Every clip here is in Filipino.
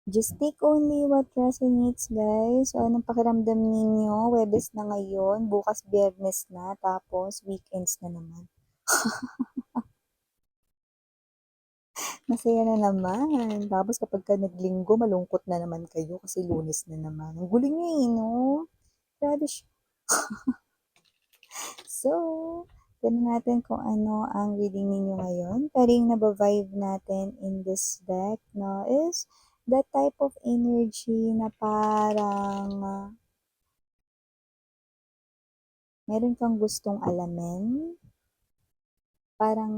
Just take only what resonates, guys. So, anong pakiramdam ninyo? Webes na ngayon, bukas Biyernes na, tapos weekends na naman. Masaya na naman. Tapos kapag ka naglinggo, malungkot na naman kayo kasi Lunes na naman. Ang gulo niyo eh, no? Grabe siya. So, tignan natin kung ano ang reading ninyo ngayon. Pero yung nabavibe natin in this deck, no, is that type of energy na parang meron kang gustong alamin. Parang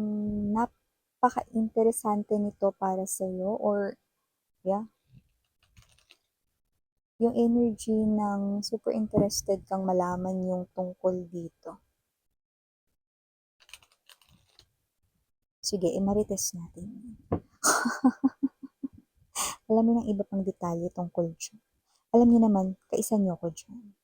napaka-interesante nito para sa'yo or yeah, yung energy ng super interested kang malaman yung tungkol dito. Sige, imarites natin. Alam mo ng iba pang detalye tungkol dyan. Alam niyo naman, kaisa niyo ko dyan.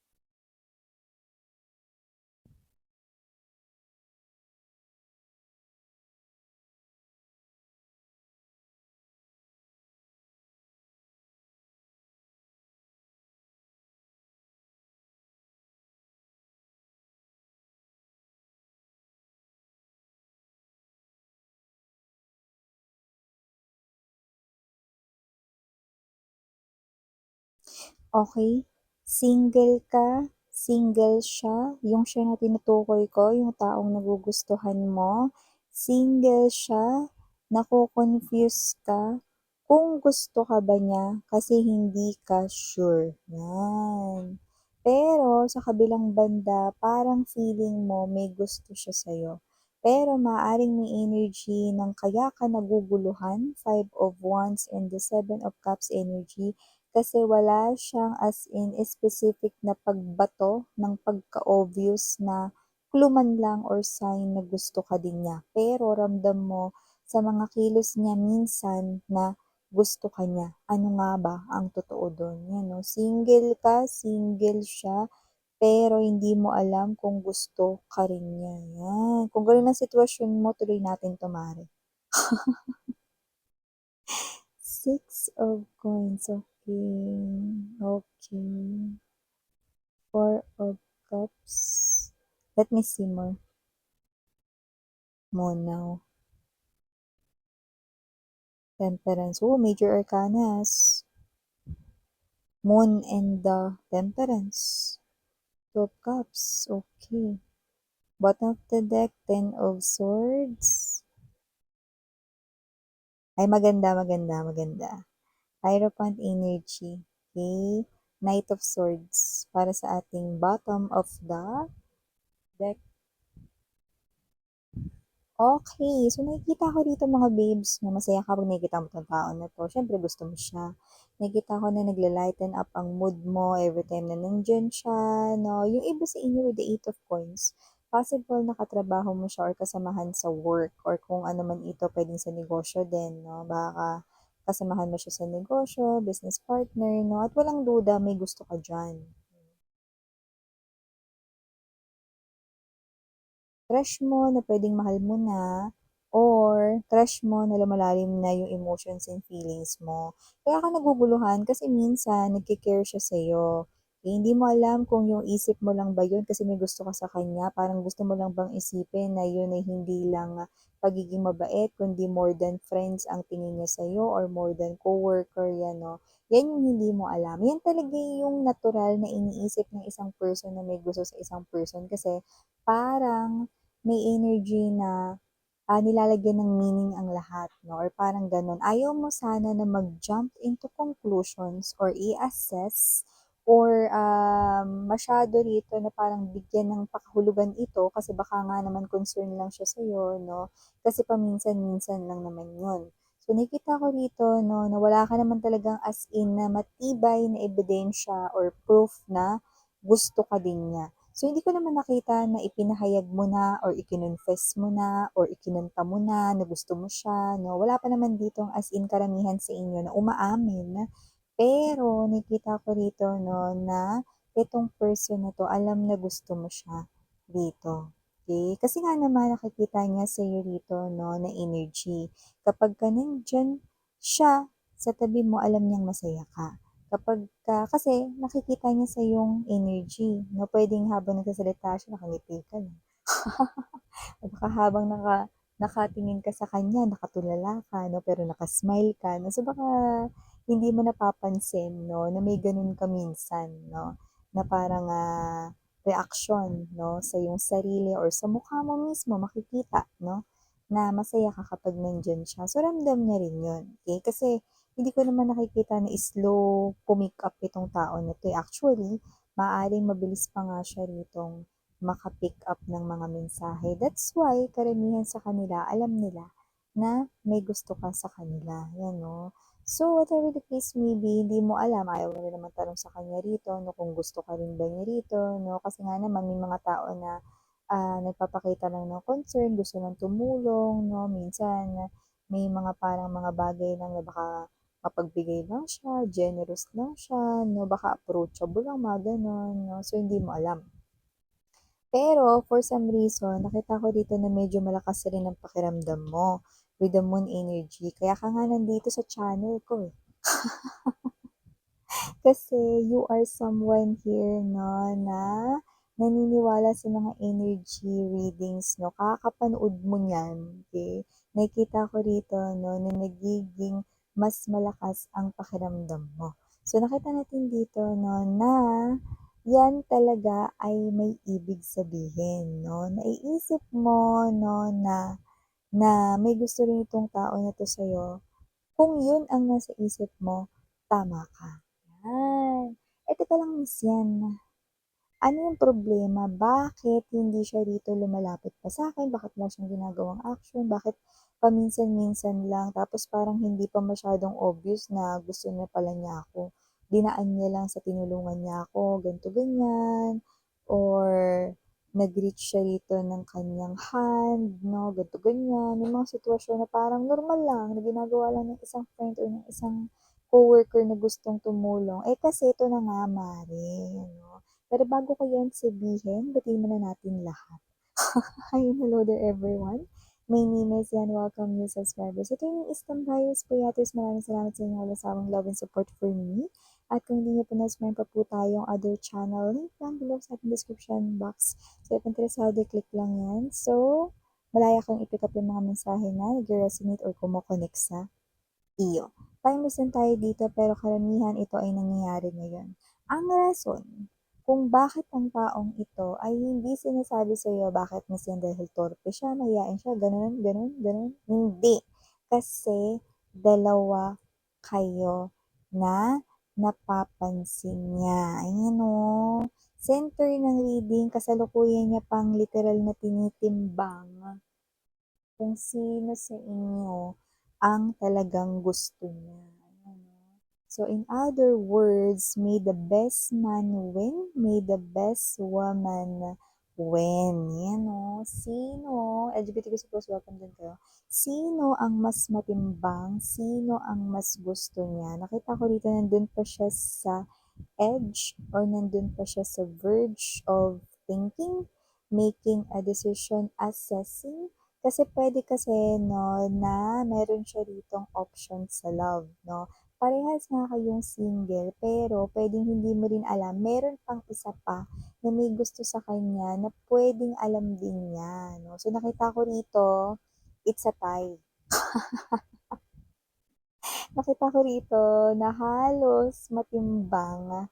Okay? Single siya, yung siya na tinutukoy ko, yung taong nagugustuhan mo, single siya, nako-confuse ka, kung gusto ka ba niya kasi hindi ka sure. Yan. Pero sa kabilang banda, parang feeling mo may gusto siya sa'yo. Pero maaring may energy ng kaya ka naguguluhan, Five of Wands and the Seven of Cups energy, kasi wala siyang as in specific na pagbato ng pagka-obvious na clue man lang or sign na gusto ka din niya. Pero ramdam mo sa mga kilos niya minsan na gusto ka niya. Ano nga ba ang totoo doon? Yan, no? Single ka, single siya, pero hindi mo alam kung gusto ka rin niya. Yan. Kung gano'n ang sitwasyon mo, tuloy natin tumari. Six of coins. Okay. Okay. Four of cups. Let me see more. Moon now. Temperance. Oh, major arcanas. Moon and the temperance. Two of cups. Okay. Bottom of the deck, Ten of Swords. Ay, maganda, maganda, maganda. Hierophant energy. Okay. Knight of Swords. Para sa ating bottom of the deck. Okay. So, nakikita ko dito mga babes na masaya ka pag nakikita mo itong tao na to. Siyempre, gusto mo siya. Nakikita ko na nagla-lighten up ang mood mo every time na nandyan siya, no? Yung iba sa inyo with the Eight of Coins, possible na katrabaho mo siya or kasamahan sa work or kung ano man ito, pwedeng sa negosyo din, no? Baka kasamahan mo siya sa negosyo, business partner, no? At walang duda, may gusto ka dyan. Crush mo na pwedeng mahal mo na or crush mo na lumalalim na yung emotions and feelings mo. Kaya ka naguguluhan kasi minsan nagki-care siya sa'yo. Eh, hindi mo alam kung yung isip mo lang ba yun kasi may gusto ka sa kanya. Parang gusto mo lang bang isipin na yun ay hindi lang pagiging mabait, kundi more than friends ang tingin niya sa'yo or more than coworker yan, no? Yan yung hindi mo alam. Yan talaga yung natural na iniisip ng isang person na may gusto sa isang person kasi parang may energy na nilalagyan ng meaning ang lahat, no? Or parang ganun. Ayaw mo sana na mag-jump into conclusions or i-assess or masyado rito na parang bigyan ng pakahulugan ito kasi baka nga naman concern lang siya sa'yo, no? Kasi paminsan-minsan lang naman yun. So, nakita ko rito, no, na wala ka naman talagang as in na matibay na ebidensya or proof na gusto ka din niya. So, hindi ko naman nakita na ipinahayag mo na or ikinonfess mo na or ikinanta mo na gusto mo siya, no? Wala pa naman ditong as in karamihan sa inyo na umaamin. Pero, nakita ko rito, no, na itong person na to, alam na gusto mo siya dito. Okay? Kasi nga naman nakikita niya sa iyo rito, no, na energy. Kapag ka nandyan siya sa tabi mo alam niyang masaya ka. Kapagka kasi nakikita niya sa iyong energy 'no, puwedeng habang nagsasalita siya nakangiti ka lang. O baka habang nakatingin ka sa kanya nakatulala ka 'no, pero naka-smile ka 'no. So baka hindi mo napapansin 'no, na may gano'n ka minsan 'no, na parang, reaksyon 'no, sa iyong sarili or sa mukha mo mismo makikita 'no, na masaya ka kapag nandiyan siya. So ramdam niya rin 'yun, okey? Kasi hindi ko naman nakikita na slow pumick up itong tao na 'to, eh. Actually, maaaring mabilis pa nga siya ritong maka-pick up ng mga mensahe. That's why karamihan sa kanila alam nila na may gusto ka sa kanila, 'yan 'no. So, whatever the case may be, hindi mo alam, ayaw mo rin naman tanong sa kanya rito 'no, kung gusto ka rin ba niya rito 'no, kasi nga naman may mga tao na, nagpapakita lang ng concern, gusto lang tumulong 'no, minsan may mga parang mga bagay lang na baka mapagbigay lang siya, generous lang siya 'no, baka approachable lang, mga gano'n 'no, so hindi mo alam. Pero for some reason, nakita ko dito na medyo malakas rin ang pakiramdam mo with the moon energy. Kaya ka nga nandito sa channel ko eh. Kasi you are someone here 'no, na naniniwala sa mga energy readings 'no, kakapanood mo niyan, okey, nakikita ko rito 'no, na nagiging mas malakas ang pakiramdam mo. So nakita natin dito 'no, na 'yan talaga ay may ibig sabihin 'no, naiisip mo 'no, na na may gusto rin itong tao na 'to sa'yo. Kung 'yun ang nasa isip mo, tama ka. 'Yan. Eh, teka lang Miss Yan, ano yung problema? Bakit hindi siya rito lumalapit pa sa'kin? Bakit wala siyang ginagawang action? Bakit paminsan-minsan lang tapos parang hindi pa masyadong obvious na gusto na pala niya ako? Dinaan niya lang sa tinulungan niya ako, ganito, ganyan, or nag-reach siya rito ng kanyang hand 'no, ganito, ganyan. May mga sitwasyon na parang normal lang na ginagawa lang ng isang friend or ng isang coworker na gustong tumulong. Eh, kasi ito na nga mare, ano. Pero bago ko 'yan sabihin, batiin muna natin lahat. Hi and hello there everyone. My name is Yan, welcome new subscribers. Ito yung Istambayos Puyaters. Maraming salamat sa inyong walang sawang love and support for me. At kung hindi niyo pa na-subscribe pa po tayong other channel, link down below sa ating description box. So, if interesado, click lang yan. So, malaya kang i-pick up yung mga mensahe na nag-resonate or kumokonek sa iyo. Timeless din tayo dito pero karamihan ito ay nangyayari ngayon. Ang rason kung bakit ang taong ito ay hindi sinasabi sa iyo bakit Miss yan dahil torpe siya, mahiyain siya, gano'n, gano'n, gano'n. Hindi. Kasi dalawa kayo na napapansin niya. Ayan o. Center ng reading, kasalukuyan niya pang literal na tinitimbang kung sino sa inyo ang talagang gusto niya. Ayan, oh. So, in other words, may the best man win, may the best woman win. Yan o. Sino, LGBTQ supporters, welcome din kayo. Sino ang mas matimbang? Sino ang mas gusto niya? Nakita ko dito nandun pa siya sa edge or nandun pa siya sa verge of thinking, making a decision, assessing. Kasi pwede kasi 'no, na meron siya ditong option sa love 'no. Parehas nga kayong single pero puwedeng hindi mo rin alam meron pang isa pa na may gusto sa kanya na puwedeng alam din niya 'no. So nakita ko rito, it's a tie. Nakita ko rito na halos matimbang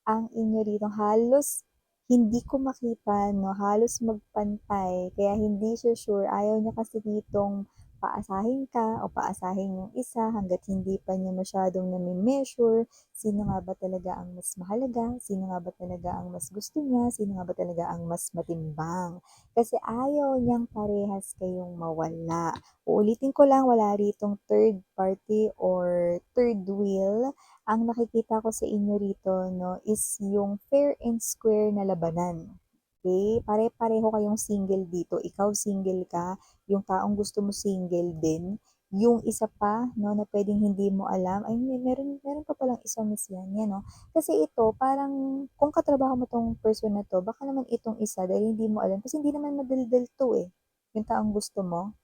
ang inyo rito, halos hindi ko makita 'no, halos magpantay kaya hindi siya sure, ayaw niya kasi ditong paasahin ka o paasahin yung isa hangga't hindi pa niya masyadong name-measure, sino nga ba talaga ang mas mahalaga, sino nga ba talaga ang mas gusto niya, sino nga ba talaga ang mas matimbang. Kasi ayaw niyang parehas kayong mawala. Uulitin ko lang, wala ritong third party or third wheel. Ang nakikita ko sa inyo rito 'no, is yung fair and square na labanan. Okay, pare-pareho kayong single dito. Ikaw single ka, yung taong gusto mo single din, yung isa pa 'no, na puwedeng hindi mo alam, ay meron meron pa palang isa Miss yan, 'yan 'no. Kasi ito parang kung katrabaho mo 'tong person na 'to, baka naman itong isa dahil hindi mo alam kasi hindi naman madaldal 'to, eh, yung taong gusto mo.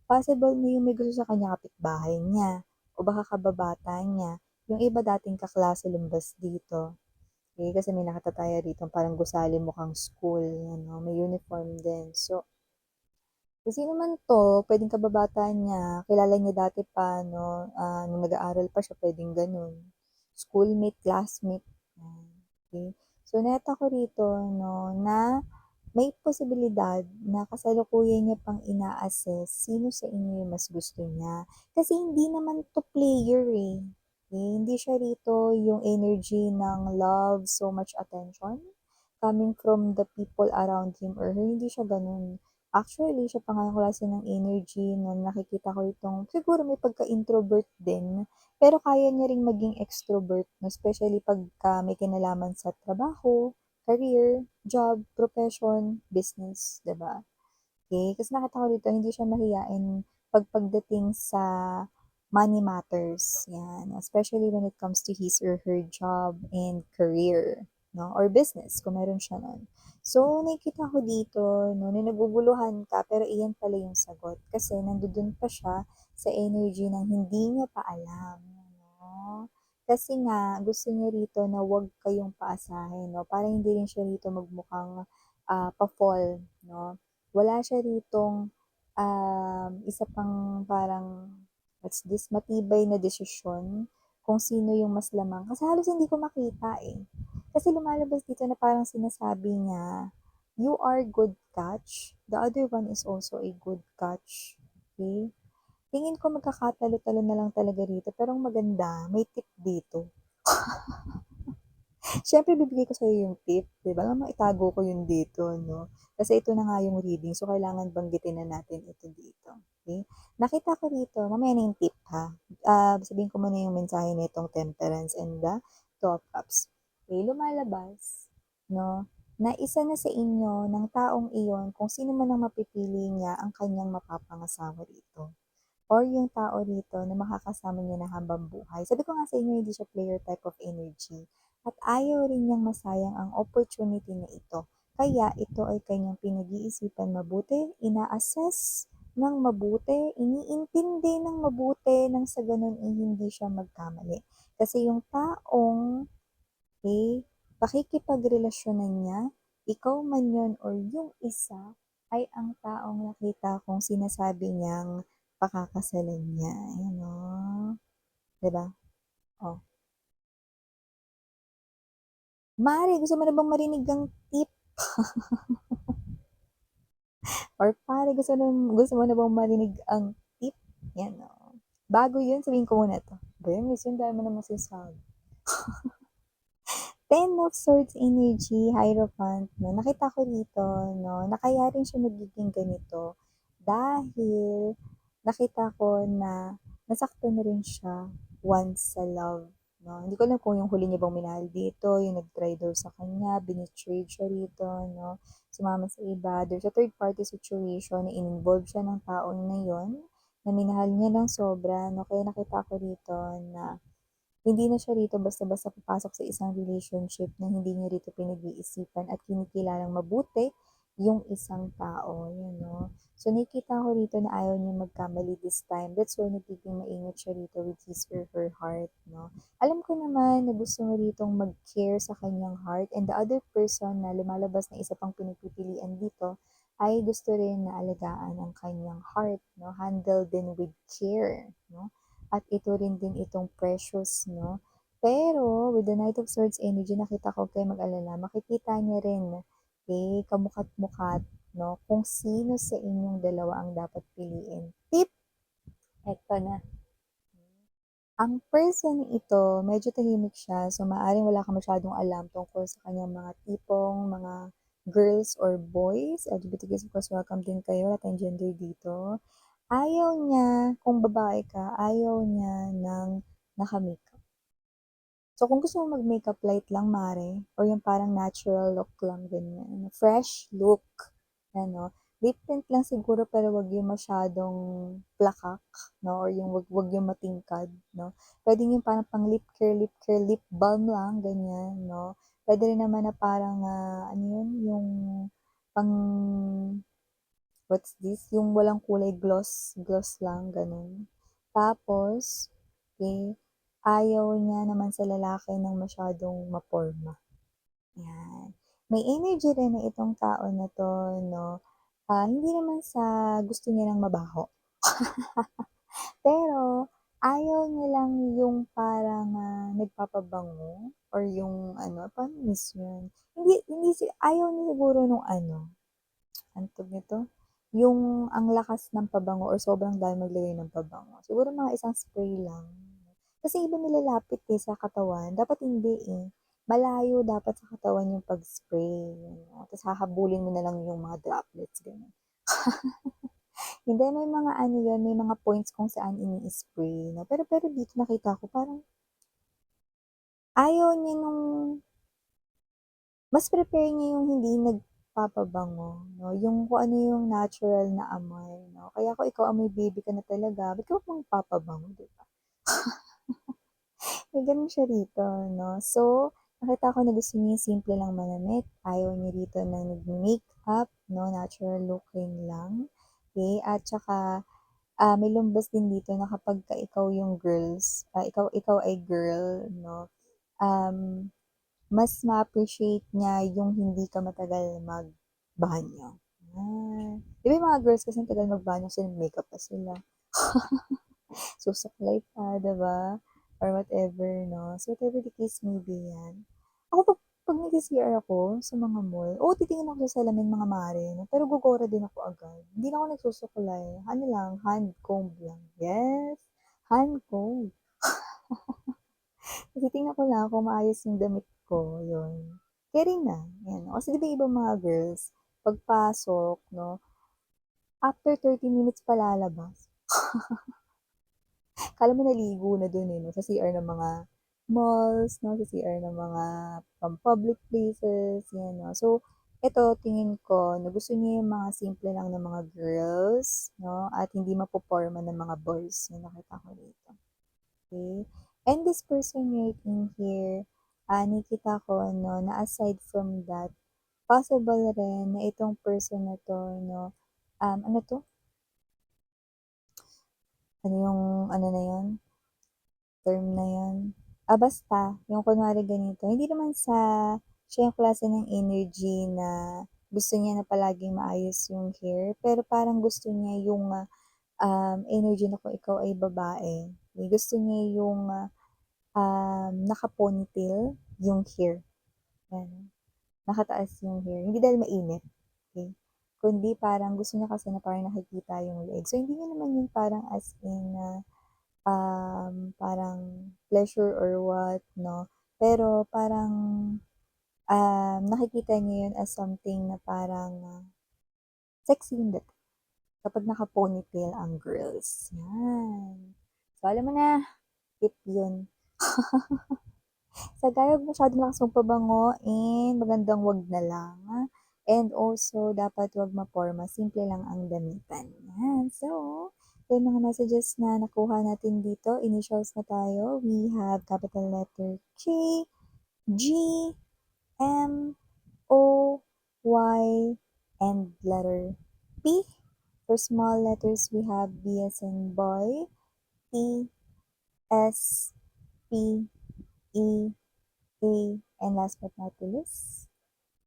Possible na yung may gusto sa kanya kapitbahay niya, o baka kababata niya. Yung iba dating kaklase lumbas dito. Eh, kasi may nakita tayo rito parang gusali mukhang school, ano, may uniform din. So, kung sino man 'to, puwedeng kababata niya, kilala niya dati pa 'no, nung nag-aaral pa siya puwedeng gano'n. Schoolmate, classmate, yan, okey. So, net ako rito 'no, na may posibilidad na kasalukuyan niya pang ina-assess sino sa inyo yung mas gusto niya. Kasi hindi naman 'to player, eh, okey. Hindi siya rito yung energy ng love, so much attention coming from the people around him or her, hindi siya gano'n. Actually, siya pa nga yung klase ng energy na nakikita ko itong siguro may pagka-introvert din, pero kaya niya ring maging extrovert 'no, especially pagka may kinalaman sa trabaho, career, job, profession, business, 'di ba? Okey, kasi nakita ko dito hindi siya mahiyain pagdating sa money matters, 'yan. Especially when it comes to his or her job and career 'no, or business kung meron siya nun. So, nakikita ko dito 'no, na naguguluhan ka pero iyan pala yung sagot kasi nandodo'n pa siya sa energy ng hindi niya pa alam 'no. Kasi nga gusto niya rito na 'wag kayong paasahin 'no, para hindi rin siya rito magmukhang, pa-fall 'no. Wala siya ritong, isa pang parang, what's this, matibay na desisyon kung sino yung mas lamang. Kasi halos hindi ko makita, eh. Kasi lumalabas dito na parang sinasabi niya, "You are good catch, the other one is also a good catch." Okay. Tingin ko magkakatalo-talo na lang talaga rito pero ang maganda may tip dito. Siyempre bibigay ko sa'yo yung tip, 'di ba, maitago ko yun dito 'no, kasi ito na nga yung reading so kailangan banggitin na natin ito dito, okey. Nakita ko rito mamaya na yung tip ha, sabihin ko muna yung mensahe nitong Temperance and the Two of Cups. Okey, lumalabas 'no, na isa na sa inyo ng taong iyon kung sino man ang mapipili niya ang kanyang mapapangasawa rito or yung tao rito na makakasama niya na habang buhay. Sabi ko nga sa inyo hindi siya player type of energy at ayaw rin niyang masayang ang opportunity na ito. Kaya ito ay kanyang pinag-iisipan mabuti, ina-assess ng mabuti, iniintindi ng mabuti nang sa ganun ay hindi siya magkamali. Kasi yung taong pakikipagrelasyonan niya, ikaw man yun or yung isa, ay ang taong nakita kong sinasabi niyang pakakasalan niya, ayan oh, 'di ba? Oh, maaari gusto mo na bang marinig ang tip or pare gusto mo na bang marinig ang tip? Yan oh. Bago yun sabihin ko muna 'to, ba yan miss yun dami mo namang sinasabi. Ten of Swords energy, Hierophant 'no, nakita ko dito 'no, na kaya rin siya nagiging ganito dahil nakita ko na nasaktan na rin siya once sa love 'no. Hindi ko alam kung yung huli niya bang minahal dito, yung nag-try daw sa kanya, bini-trade siya rito 'no, sumama sa iba. There's a third party situation na in-involve siya ng taon na yun, na minahal niya ng sobra 'no, kaya nakita ko rito na hindi na siya rito basta-basta papasok sa isang relationship na hindi niya rito pinag-iisipan at kinikilalang mabuti yung isang tao, yun 'no. So, nakikita ko rito na ayaw niya magkamali this time, that's why nagiging maingat siya rito with his or her heart 'no. Alam ko naman na gusto mo ritong mag-care sa kanyang heart and the other person na lumalabas na isa pang pinagpipilian dito ay gusto rin na alagaan ang kanyang heart 'no, handle din with care 'no. At ito rin din itong precious 'no. Pero with the Knight of Swords energy nakita ko, huwag kayong mag-alala, makikita niya rin, kamukat-mukat 'no, kung sino sa inyong dalawa ang dapat piliin. Tip, eto na. Ang person ito medyo tahimik siya, so maaaring wala kang masyadong alam tungkol sa kanyang mga tipong mga girls or boys, LGBTQs of course welcome din kayo, wala tayong gender dito. Ayaw niya, kung babae ka, ayaw niya ng naka-makeup. So, kung gusto mo mag-makeup light lang mare or yung parang natural look lang ganyan, fresh look, ano, lip tint lang siguro pero wag yung masyadong plakak 'no, or yung wag yung matingkad 'no. Puwedeng yung parang pang lip care, lip balm lang ganyan 'no. Puwede rin naman na parang, ano yun, yung pang what's this, yung walang kulay gloss, gloss lang gano'n. Tapos Okay, ayaw niya naman sa lalaki ng masyadong maporma, 'yan. May energy rin na itong tao na 'to 'no, hindi naman sa gusto niya ng mabaho. Pero ayaw niya lang yung parang, nagpapabango or yung ano, paano miss yun? Hindi hindi ayaw niya siguro nung ano, anong tawag nito, yung ang lakas ng pabango or sobrang dami maglagay ng pabango. Siguro mga isang spray lang. Kasi iba nilalapit, sa katawan, dapat hindi, Malayo dapat sa katawan yung pag-spray, tapos hahabulin mo na lang yung mga droplets, gano'n. Hindi, may mga ano yun, may mga points kung saan ini-spray 'no, pero dito nakita ko parang ayaw niya nung mas prepare niya yung hindi nagpapabango 'no, yung kung ano yung natural na amoy 'no. Kaya kung ikaw amoy baby ka na talaga, ba't ka pa magpapabango, 'di ba? May gano'n siya rito 'no. So, nakita ko na gusto niya yung simple lang manamit, ayaw niya rito na nagme-makeup 'no, natural looking lang, okey, at saka may lumbas din dito na kapagka ikaw yung ikaw ikaw ay girl 'no, um, mas ma-appreciate niya yung hindi ka matagal magbanyo. 'Di ba yung mga girls kasi ang tagal magbanyo kasi nag-makeup pa sila, susuklay pa, 'di ba? Or whatever 'no, so whatever the case may be 'yan. Ako 'pag nagsi-CR ako sa mga mall, oo titingin ako sa salamin mga mare 'no, pero gogora din ako agad. Hindi na ako nagsusuklay, ano lang, hand comb lang. Yes, hand comb. Titingnan ko lang kung maayos yung damit ko, yun. Keri na, 'yan. Kasi 'di ba ibang mga girls, pagpasok 'no, after 30 minutes pa lalabas. Akala mo naligo na dun, eh, 'no, sa CR ng mga malls 'no, sa CR ng mga public places, 'yan 'no. So, eto tingin ko na gusto niya yung mga simple lang na mga girls 'no, at hindi mapoporma ng mga boys, yung nakita ko dito, okey. And this person right in here, nakita ko 'no, na aside from that, possible rin na itong person na 'to 'no, ano 'to, ano yung ano na yun, term na yun? Basta yung kunwari ganito, hindi naman sa siya yung klase ng energy na gusto niya na palaging maayos yung hair, pero parang gusto niya yung, energy na kung ikaw ay babae, gusto niya yung, naka-ponytail yung hair, yan. Nakataas yung hair, hindi dahil mainit, okey, kundi parang gusto niya kasi na parang nakikita yung leeg. So, hindi niya naman yung parang as in na parang pleasure or what 'no, pero parang, nakikita niya yun as something na parang, sexy yung dating kapag naka-ponytail ang girls, yan. So, alam mo na, tip yun. Sa guy, huwag masyadong malakas magpabango and magandang 'wag na lang. And also dapat 'wag maporma, simple lang ang damitan, yan. So, yung mga messages na nakuha natin dito, initials na tayo. We have capital letter K, G, M, O, Y, and letter P. For small letters, we have B as in boy, T, S, P, E, A, and last but not the least,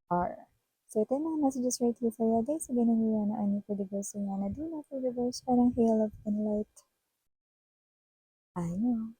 R. So, ito yung mga messages right here for you guys. Again, ang yun na ano for the girls na do not for the girls, parang hail of light. Ano?